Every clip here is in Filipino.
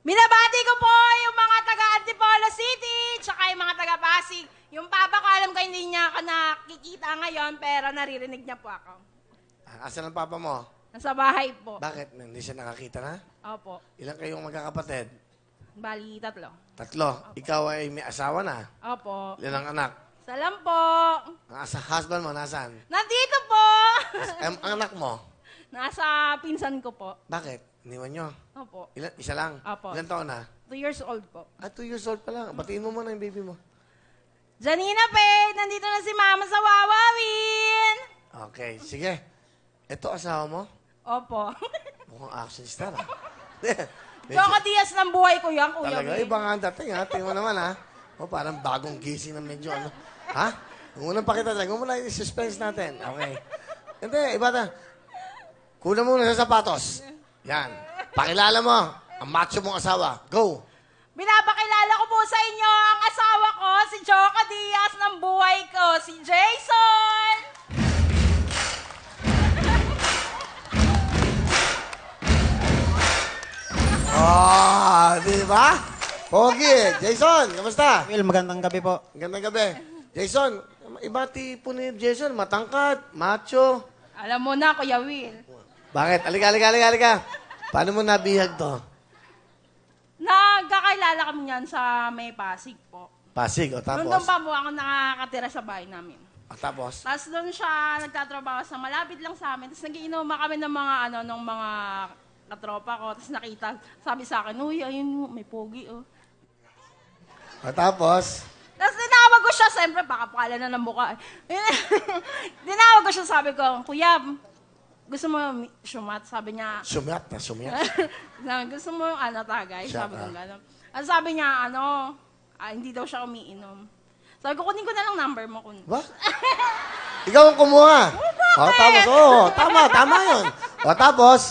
Binabati ko po yung mga taga Antipolo City, tsaka yung mga taga Pasig. Yung papa ko, alam ko hindi niya ako nakikita ngayon, pero naririnig niya po ako. Asan ang papa mo? Nasa bahay po. Bakit? Hindi siya nakakita na? Opo. Ilan kayong magkakapatid? Bali, 3. Tatlo. Ikaw ay may asawa na? Opo. Ilan ang anak? Salam po. Ang husband mo, nasaan? Nandito po. Ang anak mo? Nasa pinsan ko po. Bakit? Iniwan nyo? Opo. Ilan? Isa lang? Opo. Ilan taon na? 2 years old po. 2 years old pa lang. Batiin mo muna yung baby mo. Janina Pe, nandito na si Mama sa Wawawin. Okay, sige. Ito asawa mo? Opo. Mukhang action star, ah. Joko Diaz ng buhay ko yan, Kuya Talaga, Will. iba nga ang dating, ha? Tingnan mo naman, ha? O, parang bagong gising na medyo, ano? Ha? Yung unang pakita tayo. Huwag mo lang i-suspense natin. Okay. Hindi, iba na. Kunan mo na sa sapatos. Yan. Pakilala mo ang macho mong asawa. Go! Binapakilala ko po sa inyo ang asawa ko, si Joko Diaz ng buhay ko, si Jason! Di ba? Pogi. Jason, kamusta? Will, magandang gabi po. Gandang gabi. Jason, iba tipo ni Jason. Matangkad, macho. Alam mo na, Kuya Will. Bakit? Alika. Paano mo nabihag to? Nagkakilala kami niyan sa may Pasig po. Pasig, o tapos? Doon pa po ako nakakatira sa bahay namin. O tapos? Tapos doon siya nagtatrabaho sa malapit lang sa amin. Tapos nagiinom kami ng mga ng mga katropa ko. Tapos nakita, sabi sa akin, uy, ayun, may pogi, oh. O tapos? Tapos dinawag ko siya, siyempre, baka pala na ng mukha. Dinawag ko siya, sabi ko, Kuya, gusto mo sumat? Sabi niya, Sumyat. gusto mo tagay? Siya, Sabi ko gano'n. At sabi niya, hindi daw siya umiinom. Sabi ko, kunin ko na lang number mo. Ba? Ikaw ang kumuha. O tapos, tama yun. O tapos?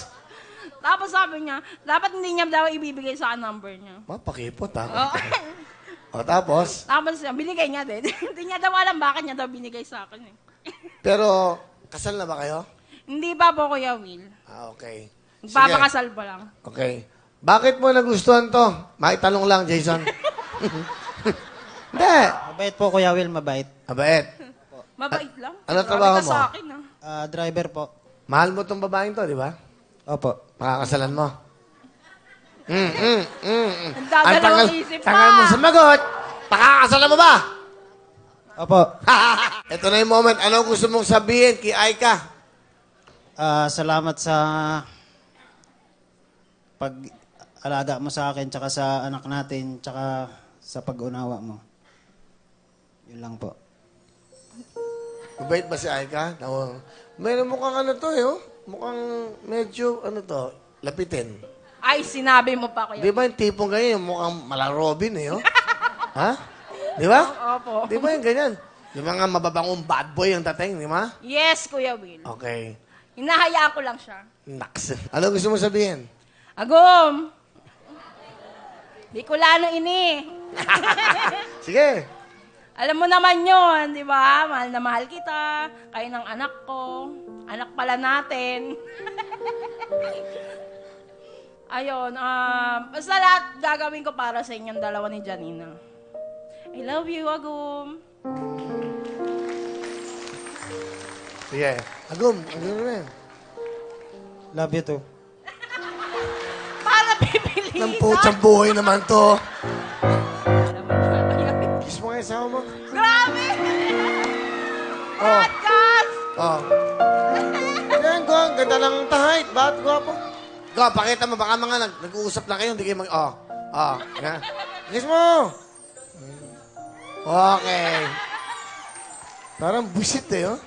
Tapos sabi niya, dapat hindi niya daw ibibigay sa akin number niya. Mapakipot, ha? O tapos? Tapos binigay niya din. Hindi niya daw alam bakit niya daw binigay sa akin. Pero, kasal na ba kayo? Hindi pa po, Kuya Will. Okay. Magpapakasal pa lang. Okay. Bakit mo nagustuhan to? Maitanong lang, Jason. Hindi. Mabait po, Kuya Will, mabait. Mabait. Mabait lang. Ano Grabe trabaho ka mo? sa akin, Driver po. Mahal mo tong babaeng to, di ba? Opo. Makakasalan mo. Ang dadalawang isip pa. Tagal mo sumagot. Pakakasalan mo ba? Opo. Ito na yung moment. Ano gusto mong sabihin kay Aika? Salamat sa pag-alaga mo sa akin, tsaka sa anak natin, tsaka sa pag-unawa mo. Yun lang po. Mabait ba si Aika? Mayroon mukhang ano to, oh. Mukhang medyo, lapitin. Ay, sinabi mo pa, Kuya Di ba yung tipong ganyan, yung mukhang malarobin, oh? Ha? Di ba? Opo. Di ba yung ganyan? Yung mga mababangong bad boy ang dating, di ba? Yes, Kuya Will. Okay. Hinahayaan ko lang siya. Naks. Ano gusto mo sabihin? Agum! Bicolano ini. Sige. Alam mo naman yon, di ba? Mahal na mahal kita. Kayo ng anak ko. Anak pala natin. Ayun, basta lahat gagawin ko para sa inyong dalawa ni Janina. I love you, Agum. Sige. Agum, ano na yan? Love you too. Para pipilitan. Nang putsang buhay naman to. Alam mo siya. Kiss mo kayo sa mo. Grabe! Oh. Podcast! Oh. Yan, go. Ang ganda ng tahit. Ba't gwapo? Go, pakita mo. Baka mga nag-uusap lang kayo. Hindi kayo mag... Yan. Kiss mo. Okay. Parang busit eh, oh.